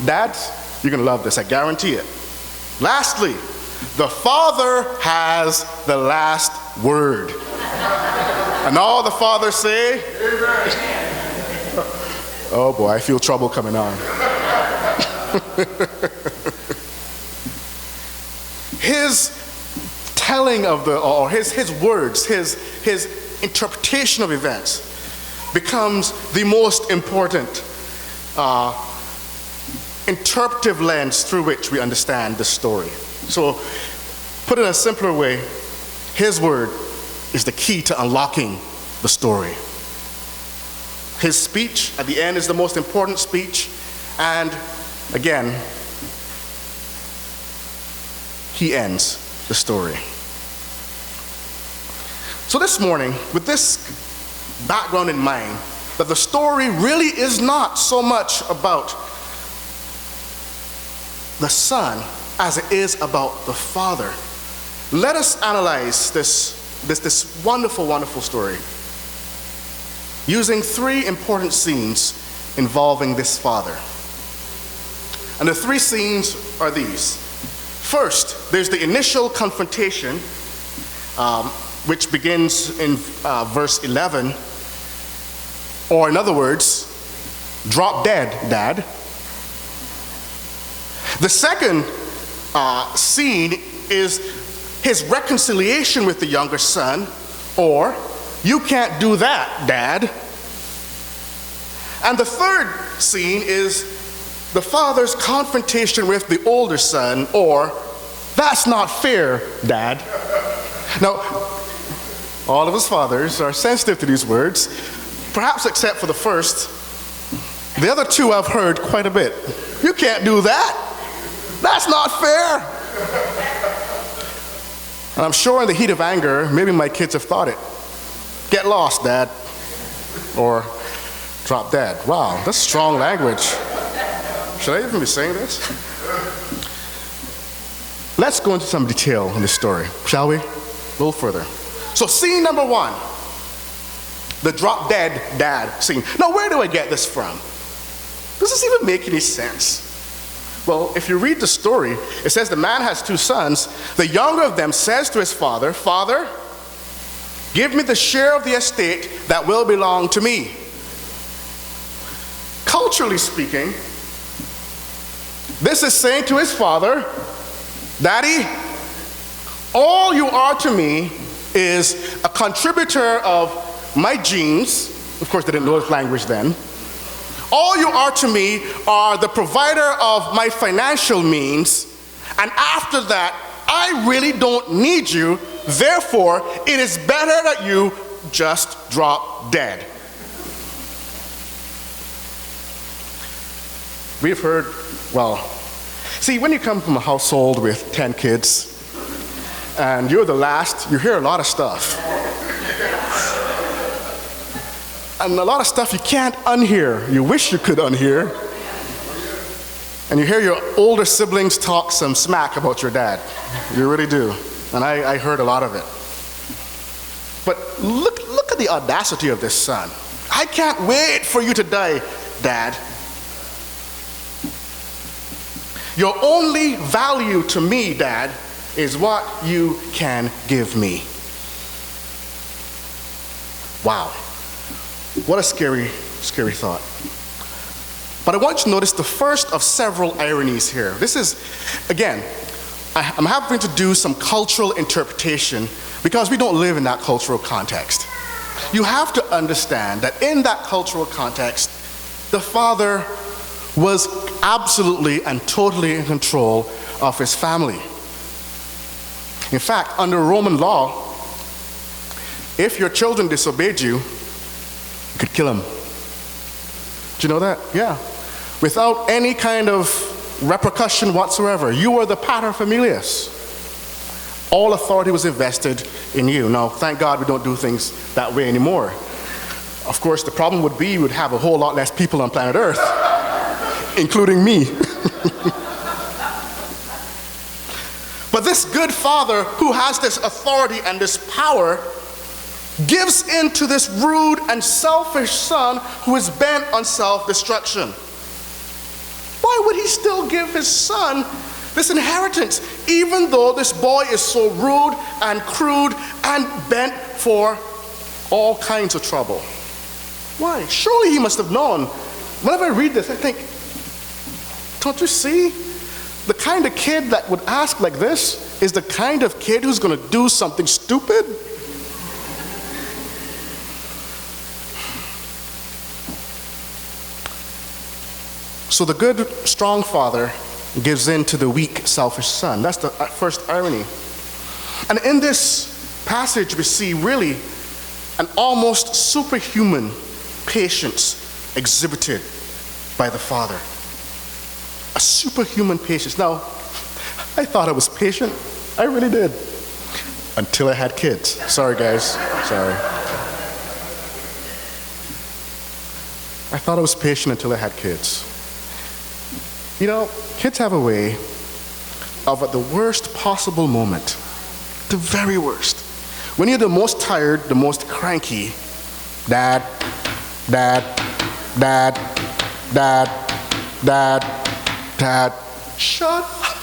Dads, you're going to love this, I guarantee it. Lastly, the Father has the last word. And all the fathers say, amen. Oh boy, I feel trouble coming on. His telling of or his words, his interpretation of events becomes the most important interpretive lens through which we understand the story. So, put it in a simpler way, his word is the key to unlocking the story. His speech at the end is the most important speech, and again, he ends the story. So this morning, with this background in mind, that the story really is not so much about the Son as it is about the Father, let us analyze this wonderful, wonderful story using three important scenes involving this Father. And the three scenes are these. First, there's the initial confrontation, which begins in verse 11, or in other words, drop dead, Dad. The second scene is his reconciliation with the younger son, or you can't do that, Dad. And the third scene is the father's confrontation with the older son, or that's not fair, Dad. Now, all of us fathers are sensitive to these words, perhaps except for the first. The other two I've heard quite a bit. You can't do that. That's not fair. And I'm sure in the heat of anger, maybe my kids have thought it. Get lost, Dad. Or drop dead. Wow, that's strong language. Should I even be saying this? Let's go into some detail in this story, shall we? A little further. So scene number one, the drop dead dad scene. Now, where do I get this from? Does this even make any sense? Well, if you read the story, it says the man has two sons. The younger of them says to his father, Father, give me the share of the estate that will belong to me. Culturally speaking, this is saying to his father, Daddy, all you are to me is a contributor of my genes. Of course, they didn't know this language then. All you are to me are the provider of my financial means, and after that, I really don't need you. Therefore, it is better that you just drop dead. We've heard, well, see, when you come from a household with 10 kids, and you're the last, you hear a lot of stuff. And a lot of stuff you can't unhear. You wish you could unhear. And you hear your older siblings talk some smack about your dad. You really do. And I heard a lot of it. But look at the audacity of this son. I can't wait for you to die, Dad. Your only value to me, Dad, is what you can give me. Wow. What a scary, scary thought. But I want you to notice the first of several ironies here. This is, again, I'm having to do some cultural interpretation because we don't live in that cultural context. You have to understand that in that cultural context, the father was absolutely and totally in control of his family. In fact, under Roman law, if your children disobeyed you, you could kill them. Did you know that? Yeah. Without any kind of repercussion whatsoever. You were the pater familias. All authority was invested in you. Now, thank God we don't do things that way anymore. Of course, the problem would be you would have a whole lot less people on planet Earth, including me. But this good father who has this authority and this power gives in to this rude and selfish son who is bent on self-destruction. Why would he still give his son this inheritance, even though this boy is so rude and crude and bent for all kinds of trouble? Why? Surely he must have known. Whenever I read this, I think, don't you see? The kind of kid that would ask like this is the kind of kid who's going to do something stupid. So the good, strong father gives in to the weak, selfish son. That's the first irony. And in this passage, we see really an almost superhuman patience exhibited by the father. A superhuman patience. Now, I thought I was patient. I really did. Until I had kids. Sorry, guys. Sorry. I thought I was patient until I had kids. You know, kids have a way of, at the worst possible moment, the very worst, when you're the most tired, the most cranky, dad, dad, dad, dad, dad, dad, shut up.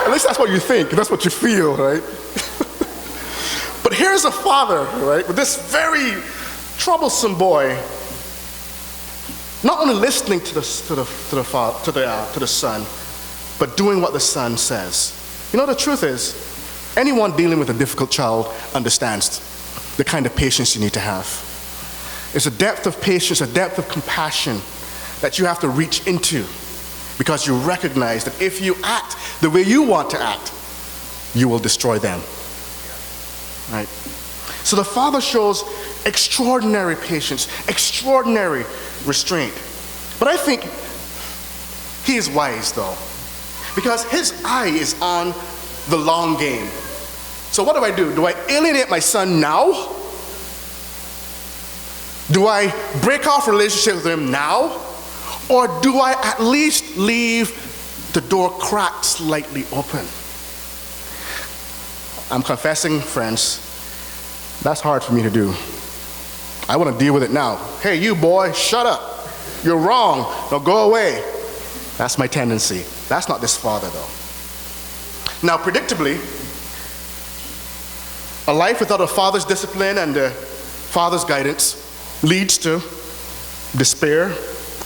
At least that's what you think, that's what you feel, right? But here's a father, right, with this very troublesome boy, not only listening to the son, but doing what the son says. You know, the truth is, anyone dealing with a difficult child understands the kind of patience you need to have. It's a depth of patience, a depth of compassion that you have to reach into, because you recognize that if you act the way you want to act, you will destroy them. Right? So the father shows extraordinary patience, extraordinary restraint. But I think he is wise, though, because his eye is on the long game. So what do? Do I alienate my son now? Do I break off relationship with him now? Or do I at least leave the door cracked slightly open? I'm confessing, friends, that's hard for me to do. I want to deal with it now. Hey, you boy, shut up. You're wrong. Now go away. That's my tendency. That's not this father, though. Now, predictably, a life without a father's discipline and a father's guidance leads to despair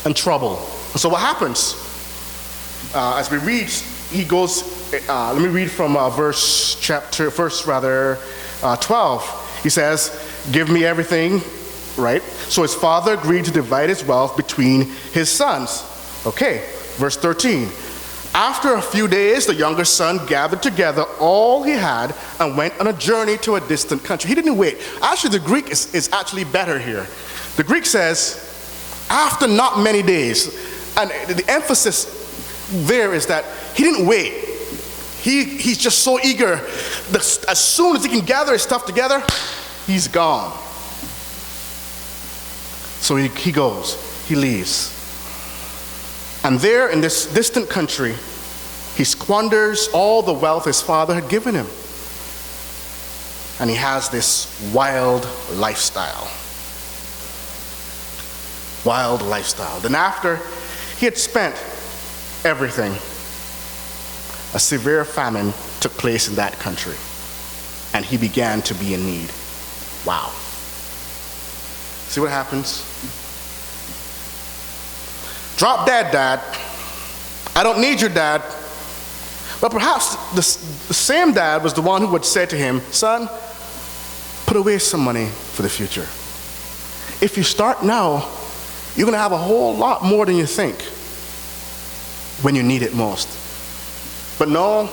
and trouble. And so what happens? As we read, he goes, let me read from verse 12. He says, give me everything, right? So his father agreed to divide his wealth between his sons. Okay, verse 13. After a few days, the younger son gathered together all he had and went on a journey to a distant country. He didn't wait. Actually, the Greek is actually better here. The Greek says, after not many days. And the emphasis there is that he didn't wait. He's just so eager. As soon as he can gather his stuff together, he's gone. So he goes, he leaves. And there in this distant country, he squanders all the wealth his father had given him. And he has this wild lifestyle. Wild lifestyle. Then after he had spent everything, a severe famine took place in that country. And he began to be in need. Wow. See what happens? Drop dead, Dad. I don't need your dad. But perhaps the same dad was the one who would say to him, son, put away some money for the future. If you start now, you're going to have a whole lot more than you think when you need it most. But no,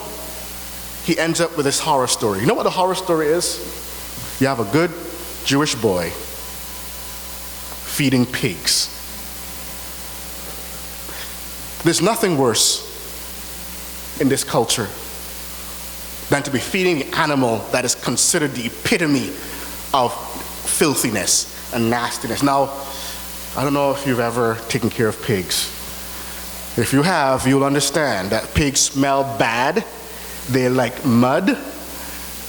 he ends up with this horror story. You know what the horror story is? You have a good Jewish boy feeding pigs. There's nothing worse in this culture than to be feeding an animal that is considered the epitome of filthiness and nastiness. Now, I don't know if you've ever taken care of pigs. If you have, you'll understand that pigs smell bad, they like mud,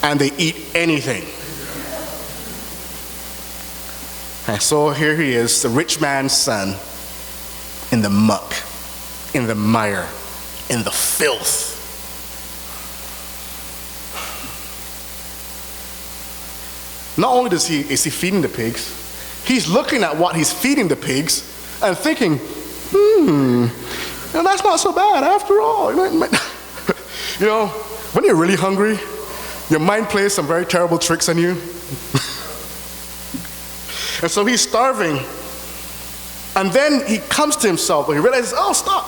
and they eat anything. And so here he is, the rich man's son, in the muck. in the mire, in the filth. Not only is he feeding the pigs, he's looking at what he's feeding the pigs and thinking, that's not so bad after all. You know, when you're really hungry, your mind plays some very terrible tricks on you. And so he's starving. And then he comes to himself and he realizes, oh, stop.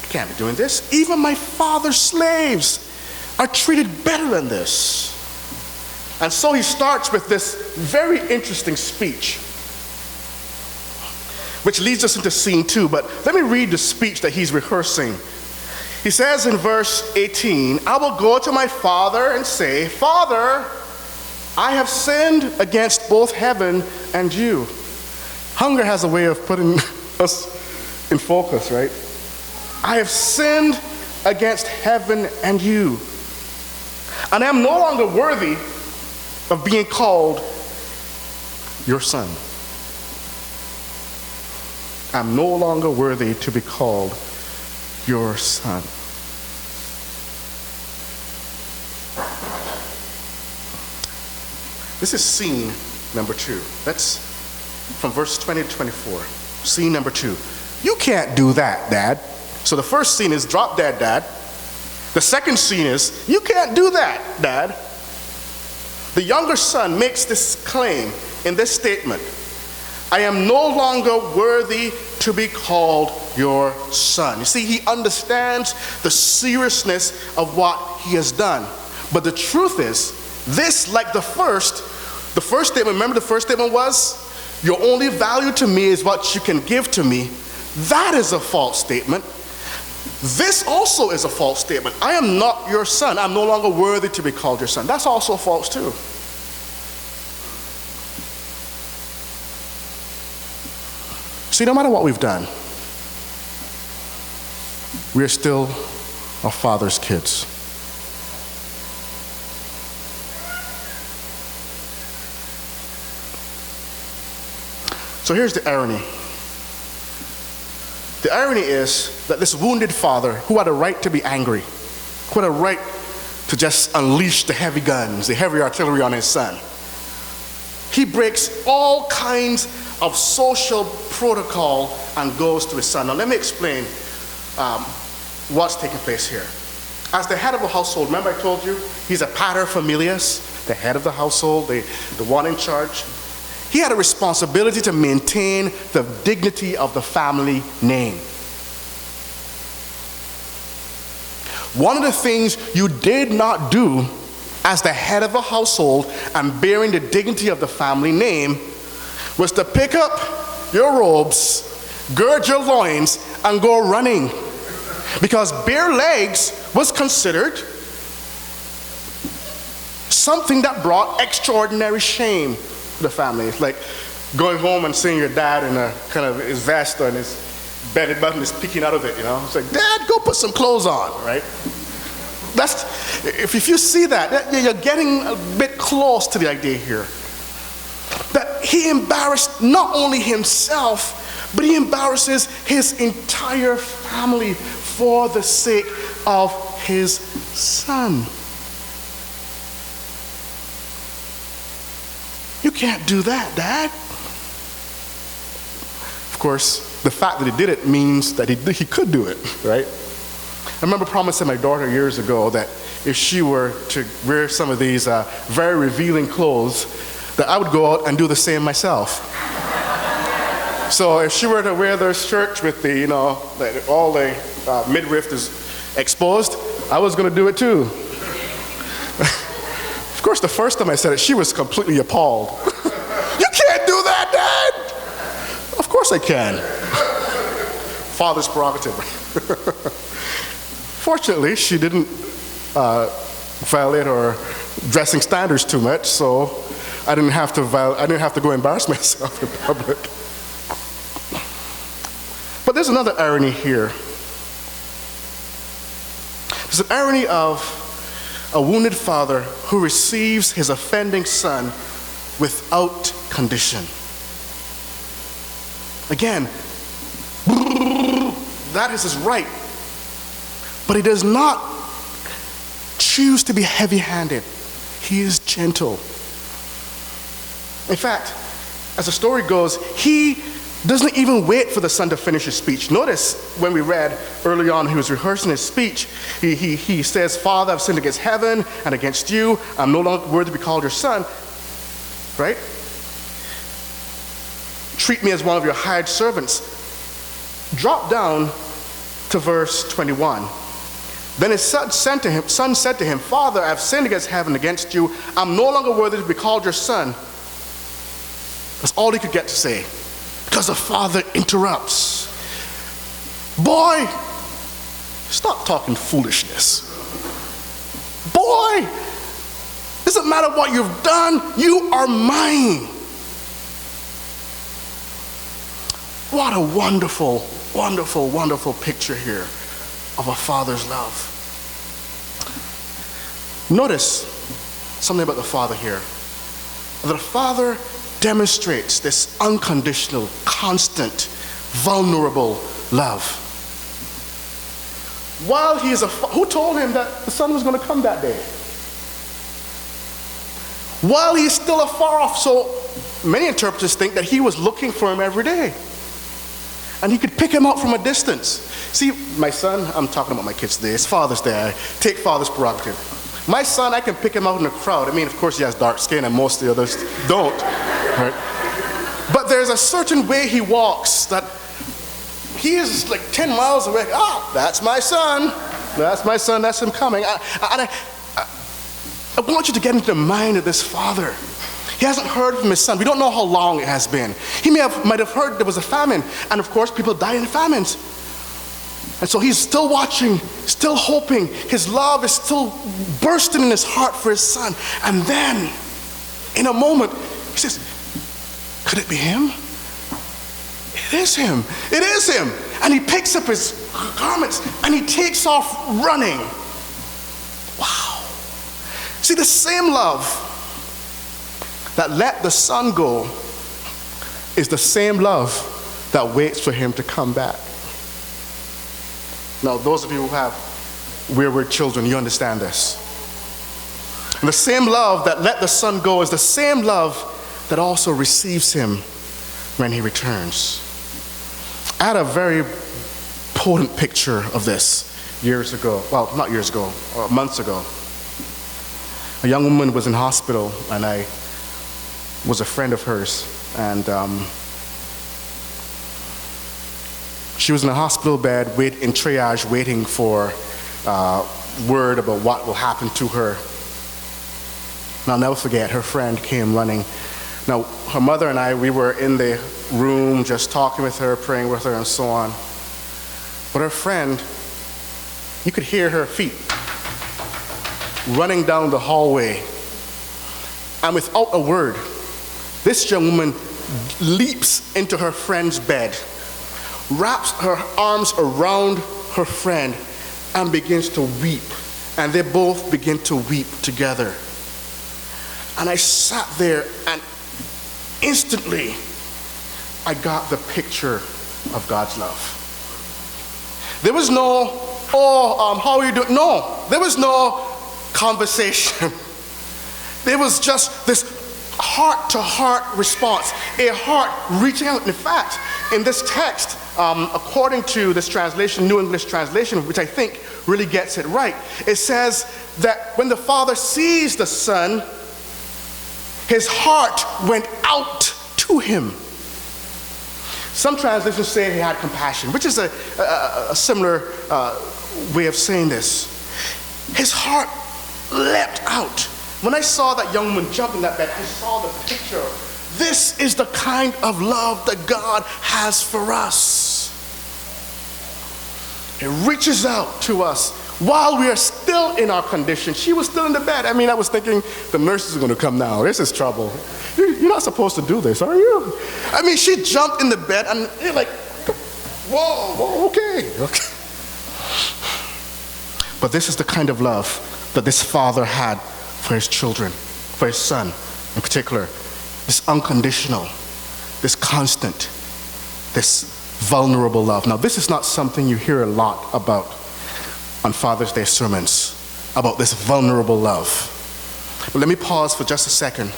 I can't be doing this. Even my father's slaves are treated better than this. And so he starts with this very interesting speech, which leads us into scene 2. But let me read the speech that he's rehearsing. He says in verse 18, I will go to my father and say, Father, I have sinned against both heaven and you. Hunger has a way of putting us in focus, right? I have sinned against heaven and you. And I am no longer worthy of being called your son. I'm no longer worthy to be called your son. This is scene number 2. That's from verse 20 to 24. Scene number 2. You can't do that, Dad. So the first scene is drop dead, Dad. The second scene is, you can't do that, Dad. The younger son makes this claim in this statement. I am no longer worthy to be called your son. You see, he understands the seriousness of what he has done. But the truth is, this, like the first statement, remember the first statement was, your only value to me is what you can give to me. That is a false statement. This also is a false statement. I am not your son. I'm no longer worthy to be called your son. That's also false too. See, no matter what we've done, we are still our Father's kids. So here's the irony. The irony is that this wounded father, who had a right to be angry, who had a right to just unleash the heavy guns, the heavy artillery on his son, he breaks all kinds of social protocol and goes to his son. Now let me explain what's taking place here. As the head of the household, remember I told you, he's a pater familias, the head of the household, the one in charge. He had a responsibility to maintain the dignity of the family name. One of the things you did not do as the head of a household and bearing the dignity of the family name was to pick up your robes, gird your loins, and go running. Because bare legs was considered something that brought extraordinary shame to the family. It's like going home and seeing your dad in a kind of his vest and his belly button is peeking out of it, you know. It's like, Dad, go put some clothes on, right? That's, if you see that, you're getting a bit close to the idea here. That he embarrassed not only himself, but he embarrasses his entire family for the sake of his son. You can't do that, Dad. Of course, the fact that he did it means that he could do it, right? I remember promising my daughter years ago that if she were to wear some of these very revealing clothes, that I would go out and do the same myself. So if she were to wear those shirts with the, you know, all the midriff is exposed, I was going to do it too. Of course, the first time I said it, she was completely appalled. You can't do that, Dad! Of course I can. Father's prerogative. Fortunately, she didn't violate our dressing standards too much, so I didn't have to go embarrass myself in public. But there's another irony here. There's an irony of a wounded father who receives his offending son without condition. Again, that is his right. But he does not choose to be heavy-handed. He is gentle. In fact, as the story goes, he doesn't even wait for the son to finish his speech. Notice when we read early on, he was rehearsing his speech. He says, "Father, I've sinned against heaven and against you. I'm no longer worthy to be called your son." Right? "Treat me as one of your hired servants." Drop down to verse 21. Then his son said to him, "Father, I've sinned against heaven and against you. I'm no longer worthy to be called your son." That's all he could get to say, because the father interrupts. "Boy, stop talking foolishness. Boy, doesn't matter what you've done, you are mine." What a wonderful, wonderful, wonderful picture here of a father's love. Notice something about the father here. The father demonstrates this unconditional, constant, vulnerable love. While he is who told him that the son was going to come that day? While he's still afar off, so many interpreters think that he was looking for him every day. And he could pick him up from a distance. See, my son, I'm talking about my kids today. It's Father's Day. I take father's prerogative. My son, I can pick him out in a crowd. I mean, of course, he has dark skin, and most of the others don't. Right? But there's a certain way he walks that he is like 10 miles away. "Ah, that's my son. That's my son. That's him coming." I want you to get into the mind of this father. He hasn't heard from his son. We don't know how long it has been. He might have heard there was a famine. And of course, people die in famines. And so he's still watching, still hoping. His love is still bursting in his heart for his son. And then, in a moment, he says, "Could it be him? It is him. It is him." And he picks up his garments and he takes off running. Wow. See, the same love that let the son go is the same love that waits for him to come back. Now, those of you who have wayward children, you understand this. And the same love that let the son go is the same love that also receives him when he returns. I had a very potent picture of this years ago. Well, not years ago, months ago. A young woman was in hospital, and I was a friend of hers, and she was in a hospital bed in triage, waiting for word about what will happen to her. And I'll never forget, her friend came running. Now, her mother and I, we were in the room just talking with her, praying with her, and so on. But her friend, you could hear her feet running down the hallway. And without a word, this young woman leaps into her friend's bed, wraps her arms around her friend, and begins to weep. And they both begin to weep together. And I sat there, and instantly I got the picture of God's love. There was no, how are you doing? No, there was no conversation. There was just this heart-to-heart response, a heart reaching out. In fact, in this text, according to this translation, New English Translation, which I think really gets it right, it says that when the father sees the son, his heart went out to him. Some translations say he had compassion, which is a similar way of saying this. His heart leapt out. When I saw that young woman jump in that bed, I saw the picture. This is the kind of love that God has for us. It reaches out to us while we are still in our condition. She was still in the bed. I mean, I was thinking, the nurses are going to come now. This is trouble. You're not supposed to do this, are you? I mean, she jumped in the bed, and you're like, whoa, okay. But this is the kind of love that this father had for his children, for his son in particular. This unconditional, this constant, this vulnerable love. Now, this is not something you hear a lot about on Father's Day sermons, about this vulnerable love. But let me pause for just a second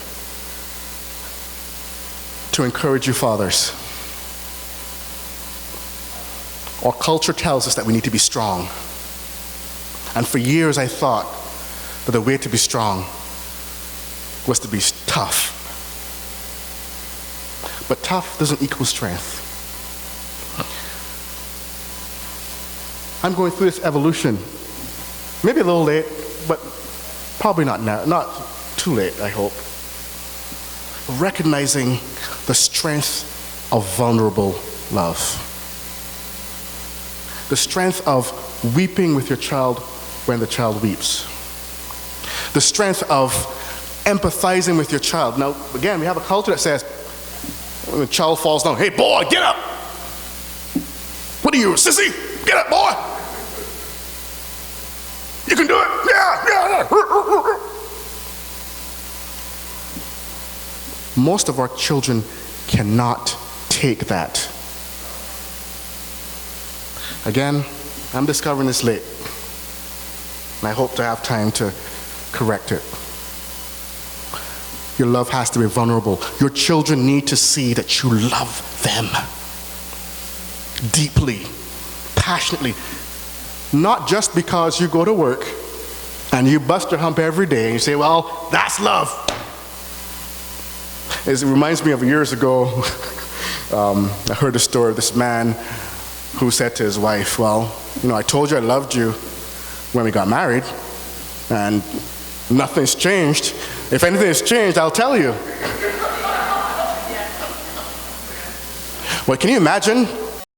to encourage you fathers. Our culture tells us that we need to be strong. And for years I thought that the way to be strong was to be tough. But tough doesn't equal strength. I'm going through this evolution, maybe a little late, but probably not now, not too late, I hope. Recognizing the strength of vulnerable love. The strength of weeping with your child when the child weeps. The strength of empathizing with your child. Now, again, we have a culture that says, when the child falls down, hey boy, get up! What are you, a sissy? Get up, boy! You can do it! Yeah! Most of our children cannot take that. Again, I'm discovering this late, and I hope to have time to correct it. Your love has to be vulnerable. Your children need to see that you love them deeply, passionately, not just because you go to work and you bust your hump every day and you say, well, that's love. It reminds me of years ago, I heard a story of this man who said to his wife, well, you know, I told you I loved you when we got married, and nothing's changed. If anything has changed, I'll tell you. Well, can you imagine